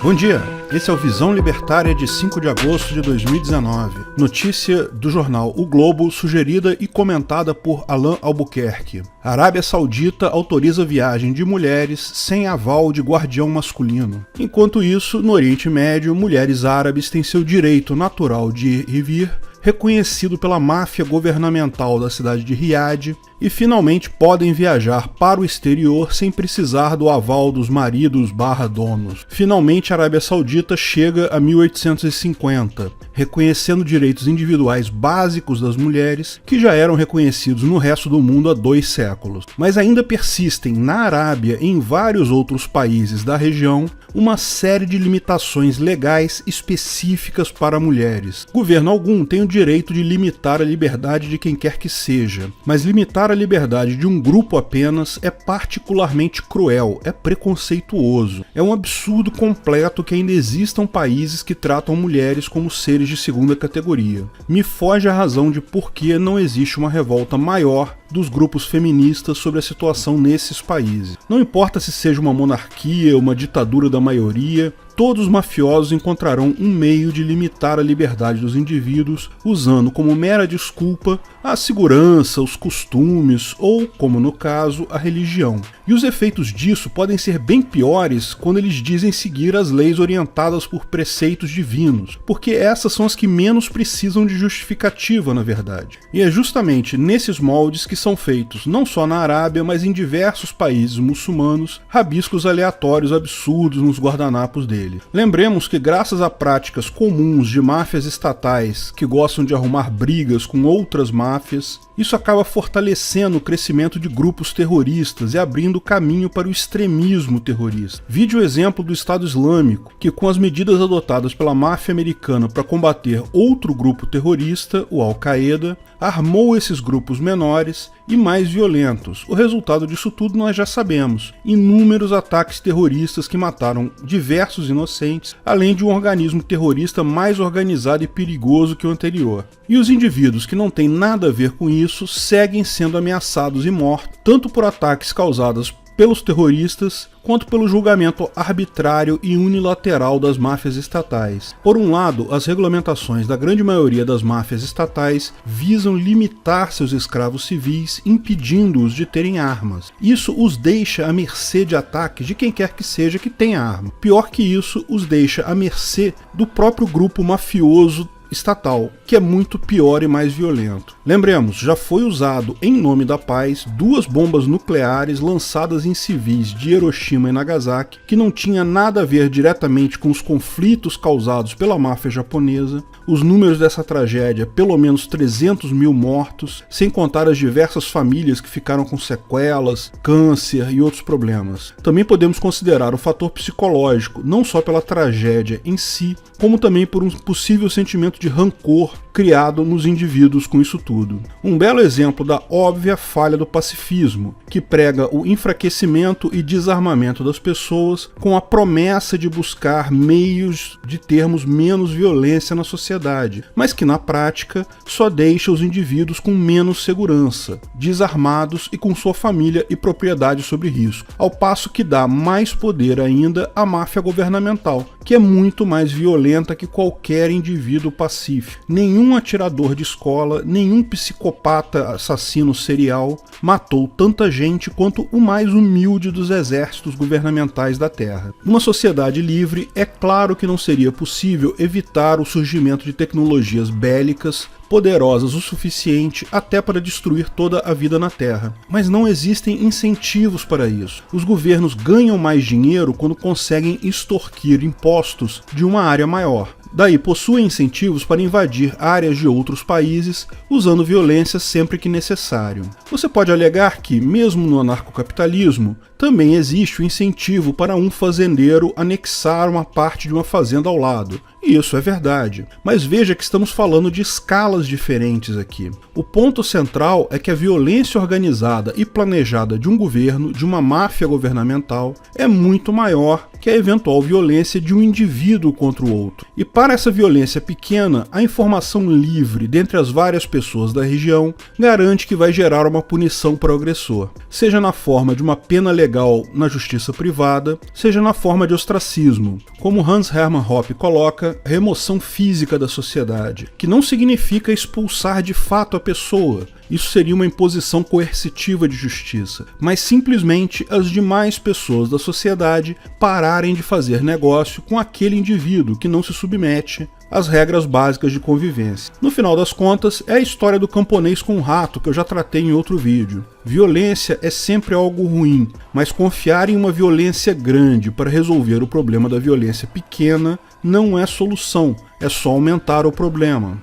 Bom dia, esse é o Visão Libertária de 5 de agosto de 2019. Notícia do jornal O Globo, sugerida e comentada por Alan Albuquerque. A Arábia Saudita autoriza viagem de mulheres sem aval de guardião masculino. Enquanto isso, no Oriente Médio, mulheres árabes têm seu direito natural de ir e vir reconhecido pela máfia governamental da cidade de Riad e finalmente podem viajar para o exterior sem precisar do aval dos maridos/donos. Finalmente a Arábia Saudita chega a 1850, reconhecendo direitos individuais básicos das mulheres que já eram reconhecidos no resto do mundo há 2 séculos. Mas ainda persistem na Arábia e em vários outros países da região uma série de limitações legais específicas para mulheres. Governo algum tem o direito de limitar a liberdade de quem quer que seja, mas limitar a liberdade de um grupo apenas é particularmente cruel, é preconceituoso. É um absurdo completo que ainda existam países que tratam mulheres como seres de segunda categoria. Me foge a razão de por que não existe uma revolta maior dos grupos feministas sobre a situação nesses países. Não importa se seja uma monarquia ou uma ditadura da maioria, todos os mafiosos encontrarão um meio de limitar a liberdade dos indivíduos, usando como mera desculpa a segurança, os costumes ou, como no caso, a religião. E os efeitos disso podem ser bem piores quando eles dizem seguir as leis orientadas por preceitos divinos, porque essas são as que menos precisam de justificativa, na verdade. E é justamente nesses moldes que são feitos, não só na Arábia, mas em diversos países muçulmanos, rabiscos aleatórios absurdos nos guardanapos dele. Lembremos que graças a práticas comuns de máfias estatais que gostam de arrumar brigas com outras máfias, isso acaba fortalecendo o crescimento de grupos terroristas e abrindo caminho para o extremismo terrorista. Vide o exemplo do Estado Islâmico, que com as medidas adotadas pela máfia americana para combater outro grupo terrorista, o Al-Qaeda, armou esses grupos menores e mais violentos. O resultado disso tudo nós já sabemos: inúmeros ataques terroristas que mataram diversos inocentes, além de um organismo terrorista mais organizado e perigoso que o anterior. E os indivíduos que não têm nada a ver com isso seguem sendo ameaçados e mortos, tanto por ataques causados pelos terroristas, quanto pelo julgamento arbitrário e unilateral das máfias estatais. Por um lado, as regulamentações da grande maioria das máfias estatais visam limitar seus escravos civis, impedindo-os de terem armas. Isso os deixa à mercê de ataques de quem quer que seja que tenha arma. Pior que isso, os deixa à mercê do próprio grupo mafioso estatal, que é muito pior e mais violento. Lembremos, já foi usado em nome da paz 2 bombas nucleares lançadas em civis de Hiroshima e Nagasaki, que não tinha nada a ver diretamente com os conflitos causados pela máfia japonesa. Os números dessa tragédia, pelo menos 300 mil mortos, sem contar as diversas famílias que ficaram com sequelas, câncer e outros problemas. Também podemos considerar o fator psicológico, não só pela tragédia em si, como também por um possível sentimento de rancor criado nos indivíduos com isso tudo. Um belo exemplo da óbvia falha do pacifismo, que prega o enfraquecimento e desarmamento das pessoas com a promessa de buscar meios de termos menos violência na sociedade, mas que na prática só deixa os indivíduos com menos segurança, desarmados e com sua família e propriedade sob risco, ao passo que dá mais poder ainda à máfia governamental, que é muito mais violenta que qualquer indivíduo pacífico. Nenhum atirador de escola, nenhum psicopata assassino serial matou tanta gente quanto o mais humilde dos exércitos governamentais da Terra. Numa sociedade livre, é claro que não seria possível evitar o surgimento de tecnologias bélicas poderosas o suficiente até para destruir toda a vida na Terra. Mas não existem incentivos para isso. Os governos ganham mais dinheiro quando conseguem extorquir impostos de uma área maior. Daí possuem incentivos para invadir áreas de outros países usando violência sempre que necessário. Você pode alegar que, mesmo no anarcocapitalismo, também existe o incentivo para um fazendeiro anexar uma parte de uma fazenda ao lado. E isso é verdade. Mas veja que estamos falando de escalas diferentes aqui. O ponto central é que a violência organizada e planejada de um governo, de uma máfia governamental, é muito maior que a eventual violência de um indivíduo contra o outro. E para essa violência pequena, a informação livre dentre as várias pessoas da região garante que vai gerar uma punição para o agressor, seja na forma de uma pena legal ilegal na justiça privada, seja na forma de ostracismo. Como Hans Hermann Hoppe coloca, remoção física da sociedade, que não significa expulsar de fato a pessoa. Isso seria uma imposição coercitiva de justiça, mas simplesmente as demais pessoas da sociedade pararem de fazer negócio com aquele indivíduo que não se submete às regras básicas de convivência. No final das contas, é a história do camponês com o rato que eu já tratei em outro vídeo. Violência é sempre algo ruim, mas confiar em uma violência grande para resolver o problema da violência pequena não é solução, é só aumentar o problema.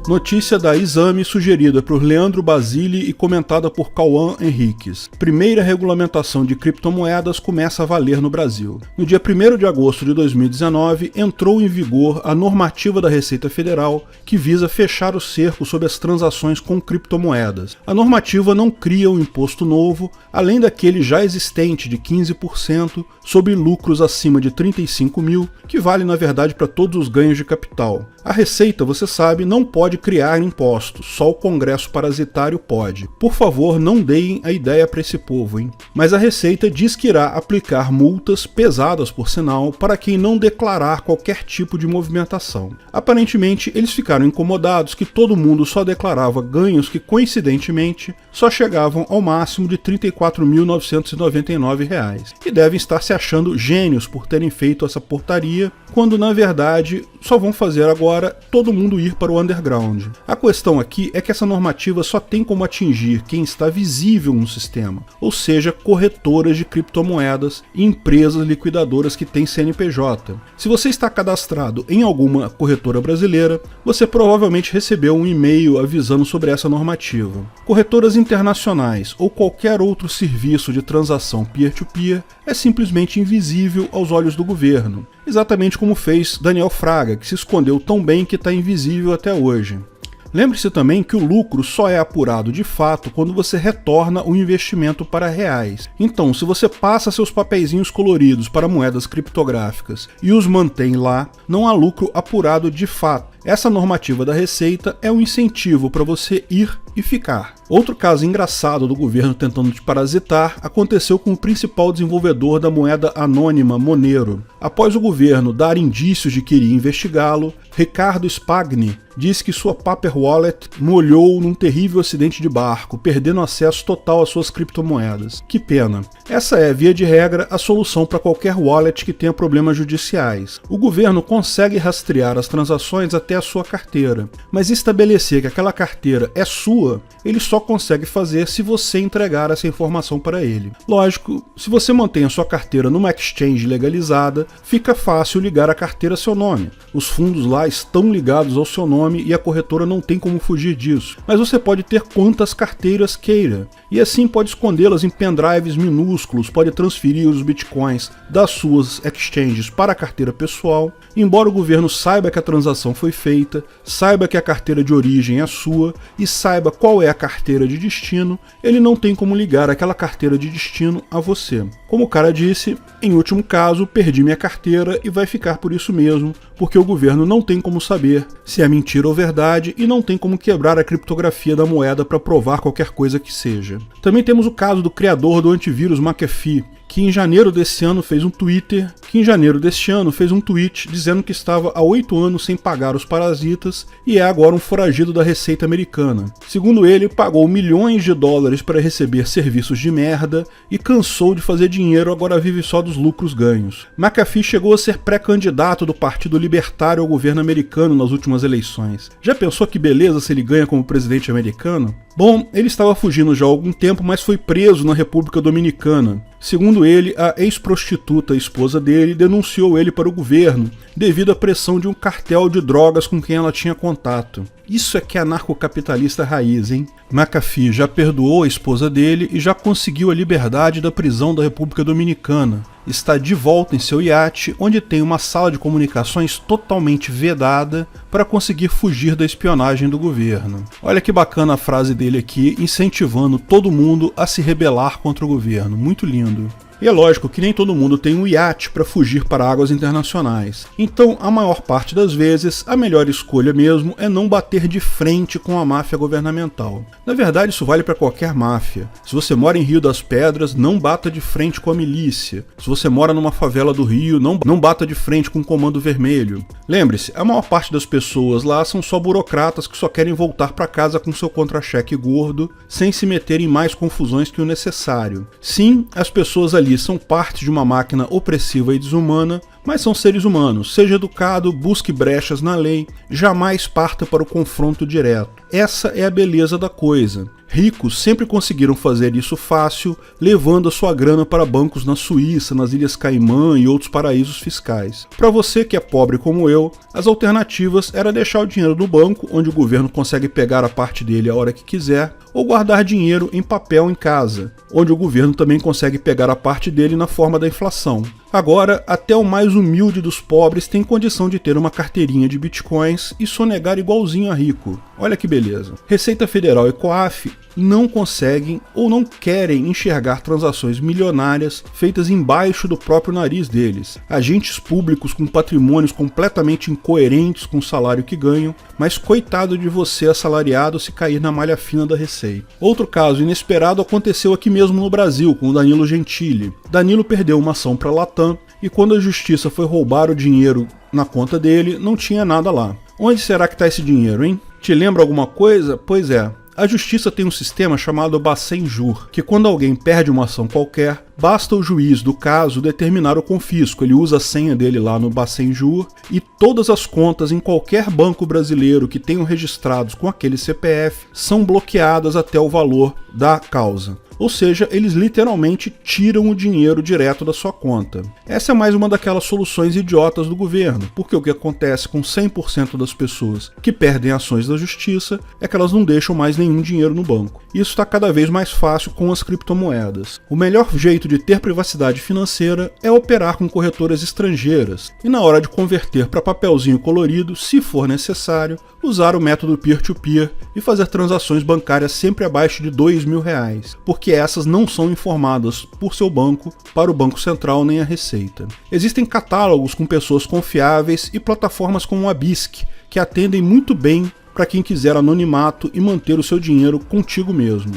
Notícia da Exame sugerida por Leandro Basile e comentada por Cauã Henriques. Primeira regulamentação de criptomoedas começa a valer no Brasil. No dia 1º de agosto de 2019, entrou em vigor a normativa da Receita Federal que visa fechar o cerco sobre as transações com criptomoedas. A normativa não cria um imposto novo, além daquele já existente de 15% sobre lucros acima de 35 mil, que vale na verdade para todos os ganhos de capital. A Receita, você sabe, não pode criar impostos, só o Congresso parasitário pode. Por favor, não deem a ideia para esse povo, hein? Mas a Receita diz que irá aplicar multas, pesadas por sinal, para quem não declarar qualquer tipo de movimentação. Aparentemente, eles ficaram incomodados que todo mundo só declarava ganhos que, coincidentemente, só chegavam ao máximo de R$ 34.999, e devem estar se achando gênios por terem feito essa portaria, quando na verdade só vão fazer agora todo mundo ir para o underground. A questão aqui é que essa normativa só tem como atingir quem está visível no sistema, ou seja, corretoras de criptomoedas e empresas liquidadoras que têm CNPJ. Se você está cadastrado em alguma corretora brasileira, você provavelmente recebeu um e-mail avisando sobre essa normativa. Corretoras internacionais ou qualquer outro serviço de transação peer-to-peer é simplesmente invisível aos olhos do governo, exatamente como fez Daniel Fraga, que se escondeu tão bem que está invisível até hoje. Lembre-se também que o lucro só é apurado de fato quando você retorna o investimento para reais. Então, se você passa seus papeizinhos coloridos para moedas criptográficas e os mantém lá, não há lucro apurado de fato. Essa normativa da Receita é um incentivo para você ir e ficar. Outro caso engraçado do governo tentando te parasitar aconteceu com o principal desenvolvedor da moeda anônima Monero. Após o governo dar indícios de que iria investigá-lo, Ricardo Spagni disse que sua Paper Wallet molhou num terrível acidente de barco, perdendo acesso total às suas criptomoedas. Que pena. Essa é, via de regra, a solução para qualquer wallet que tenha problemas judiciais. O governo consegue rastrear as transações até a sua carteira, mas estabelecer que aquela carteira é sua, ele só consegue fazer se você entregar essa informação para ele. Lógico, se você mantém a sua carteira numa exchange legalizada, fica fácil ligar a carteira a seu nome. Os fundos lá estão ligados ao seu nome e a corretora não tem como fugir disso. Mas você pode ter quantas carteiras queira, e assim pode escondê-las em pendrives minúsculos, pode transferir os bitcoins das suas exchanges para a carteira pessoal. Embora o governo saiba que a transação foi feita, saiba que a carteira de origem é sua e saiba qual é a carteira de destino, ele não tem como ligar aquela carteira de destino a você. Como o cara disse, em último caso, perdi minha carteira e vai ficar por isso mesmo, porque o governo não tem como saber se é mentira ou verdade e não tem como quebrar a criptografia da moeda para provar qualquer coisa que seja. Também temos o caso do criador do antivírus McAfee, que em janeiro deste ano fez um tweet dizendo que estava há 8 anos sem pagar os parasitas e é agora um foragido da Receita Americana. Segundo ele, pagou milhões de dólares para receber serviços de merda e cansou de fazer dinheiro, agora vive só dos lucros ganhos. McAfee chegou a ser pré-candidato do Partido Libertário ao governo americano nas últimas eleições. Já pensou que beleza se ele ganha como presidente americano? Bom, ele estava fugindo já há algum tempo, mas foi preso na República Dominicana. Segundo ele, a ex-prostituta, esposa dele, denunciou ele para o governo devido à pressão de um cartel de drogas com quem ela tinha contato. Isso é que é anarcocapitalista raiz, hein? McAfee já perdoou a esposa dele e já conseguiu a liberdade da prisão da República Dominicana. Está de volta em seu iate, onde tem uma sala de comunicações totalmente vedada para conseguir fugir da espionagem do governo. Olha que bacana a frase dele aqui, incentivando todo mundo a se rebelar contra o governo. Muito lindo. E é lógico que nem todo mundo tem um iate para fugir para águas internacionais. Então, a maior parte das vezes, a melhor escolha mesmo é não bater de frente com a máfia governamental. Na verdade, isso vale para qualquer máfia. Se você mora em Rio das Pedras, não bata de frente com a milícia. Se você mora numa favela do Rio, não bata de frente com o Comando Vermelho. Lembre-se, a maior parte das pessoas lá são só burocratas que só querem voltar para casa com seu contra-cheque gordo, sem se meter em mais confusões que o necessário. Sim, as pessoas ali são parte de uma máquina opressiva e desumana, mas são seres humanos. Seja educado, busque brechas na lei, jamais parta para o confronto direto. Essa é a beleza da coisa. Ricos sempre conseguiram fazer isso fácil, levando a sua grana para bancos na Suíça, nas Ilhas Caimã e outros paraísos fiscais. Para você que é pobre como eu, as alternativas era deixar o dinheiro no banco, onde o governo consegue pegar a parte dele a hora que quiser, ou guardar dinheiro em papel em casa, onde o governo também consegue pegar a parte dele na forma da inflação. Agora, até o mais humilde dos pobres tem condição de ter uma carteirinha de bitcoins e sonegar igualzinho a rico. Olha que beleza. Receita Federal e COAF não conseguem ou não querem enxergar transações milionárias feitas embaixo do próprio nariz deles. Agentes públicos com patrimônios completamente incoerentes com o salário que ganham, mas coitado de você assalariado se cair na malha fina da Receita. Outro caso inesperado aconteceu aqui mesmo no Brasil com o Danilo Gentili. Danilo perdeu uma ação para a Latam e quando a justiça foi roubar o dinheiro na conta dele, não tinha nada lá. Onde será que está esse dinheiro, hein? Te lembra alguma coisa? Pois é. A justiça tem um sistema chamado Bacen-Jur, que quando alguém perde uma ação qualquer, basta o juiz do caso determinar o confisco. Ele usa a senha dele lá no Bacen-Jur e todas as contas em qualquer banco brasileiro que tenham registrados com aquele CPF são bloqueadas até o valor da causa. Ou seja, eles literalmente tiram o dinheiro direto da sua conta. Essa é mais uma daquelas soluções idiotas do governo, porque o que acontece com 100% das pessoas que perdem ações da justiça é que elas não deixam mais nenhum dinheiro no banco. Isso está cada vez mais fácil com as criptomoedas. O melhor jeito de ter privacidade financeira é operar com corretoras estrangeiras e na hora de converter para papelzinho colorido, se for necessário, usar o método peer-to-peer e fazer transações bancárias sempre abaixo de R$2.000, porque essas não são informadas por seu banco para o Banco Central nem a Receita. Existem catálogos com pessoas confiáveis e plataformas como a Bisq, que atendem muito bem para quem quiser anonimato e manter o seu dinheiro contigo mesmo.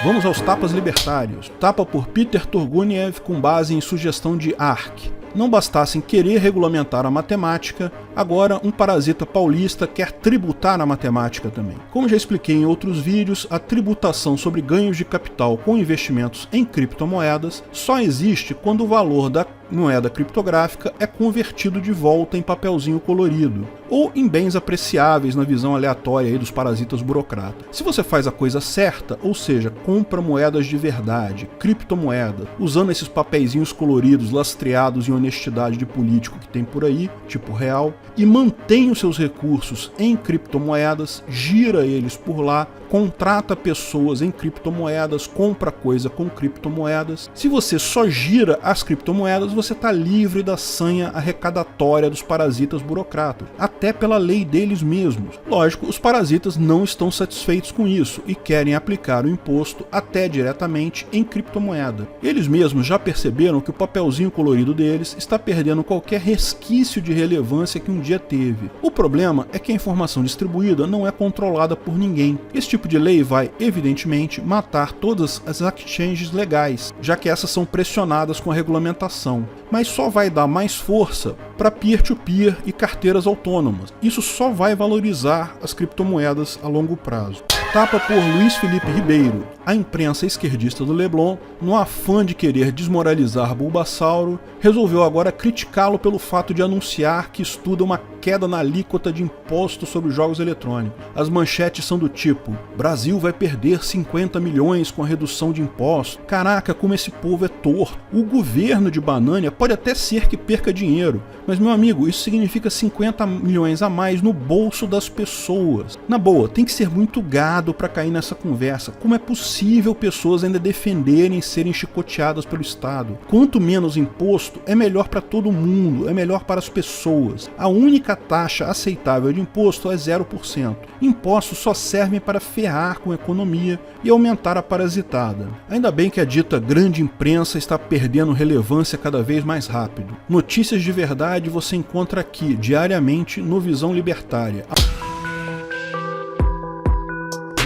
Vamos aos tapas libertários. Tapa por Peter Turguniev com base em sugestão de ARC. Não bastassem querer regulamentar a matemática, agora um parasita paulista quer tributar a matemática também. Como já expliquei em outros vídeos, a tributação sobre ganhos de capital com investimentos em criptomoedas só existe quando o valor da moeda criptográfica é convertido de volta em papelzinho colorido, ou em bens apreciáveis na visão aleatória aí dos parasitas burocratas. Se você faz a coisa certa, ou seja, compra moedas de verdade, criptomoeda, usando esses papeizinhos coloridos lastreados em honestidade de político que tem por aí, tipo real, e mantém os seus recursos em criptomoedas, gira eles por lá, contrata pessoas em criptomoedas, compra coisa com criptomoedas. Se você só gira as criptomoedas, você está livre da sanha arrecadatória dos parasitas burocratas, até pela lei deles mesmos. Lógico, os parasitas não estão satisfeitos com isso e querem aplicar o imposto até diretamente em criptomoeda. Eles mesmos já perceberam que o papelzinho colorido deles está perdendo qualquer resquício de relevância que um dia teve. O problema é que a informação distribuída não é controlada por ninguém. Esse tipo de lei vai, evidentemente, matar todas as exchanges legais, já que essas são pressionadas com a regulamentação, mas só vai dar mais força para peer-to-peer e carteiras autônomas. Isso só vai valorizar as criptomoedas a longo prazo. Tapa por Luiz Felipe Ribeiro. A imprensa esquerdista do Leblon, no afã de querer desmoralizar Bulbasauro, resolveu agora criticá-lo pelo fato de anunciar que estuda uma queda na alíquota de imposto sobre os jogos eletrônicos. As manchetes são do tipo: Brasil vai perder 50 milhões com a redução de impostos. Caraca, como esse povo é torto. O governo de Banânia pode até ser que perca dinheiro, mas meu amigo, isso significa 50 milhões a mais no bolso das pessoas. Na boa, tem que ser muito gado para cair nessa conversa. Como é possível possível pessoas ainda defenderem serem chicoteadas pelo Estado. Quanto menos imposto, é melhor para todo mundo, é melhor para as pessoas. A única taxa aceitável de imposto é 0%. Impostos só servem para ferrar com a economia e aumentar a parasitada. Ainda bem que a dita grande imprensa está perdendo relevância cada vez mais rápido. Notícias de verdade você encontra aqui, diariamente, no Visão Libertária.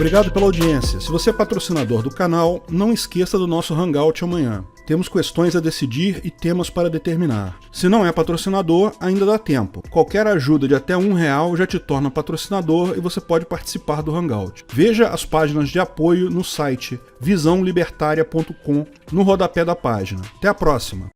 Obrigado pela audiência. Se você é patrocinador do canal, não esqueça do nosso Hangout amanhã. Temos questões a decidir e temas para determinar. Se não é patrocinador, ainda dá tempo. Qualquer ajuda de até R$1 já te torna patrocinador e você pode participar do Hangout. Veja as páginas de apoio no site visãolibertaria.com no rodapé da página. Até a próxima!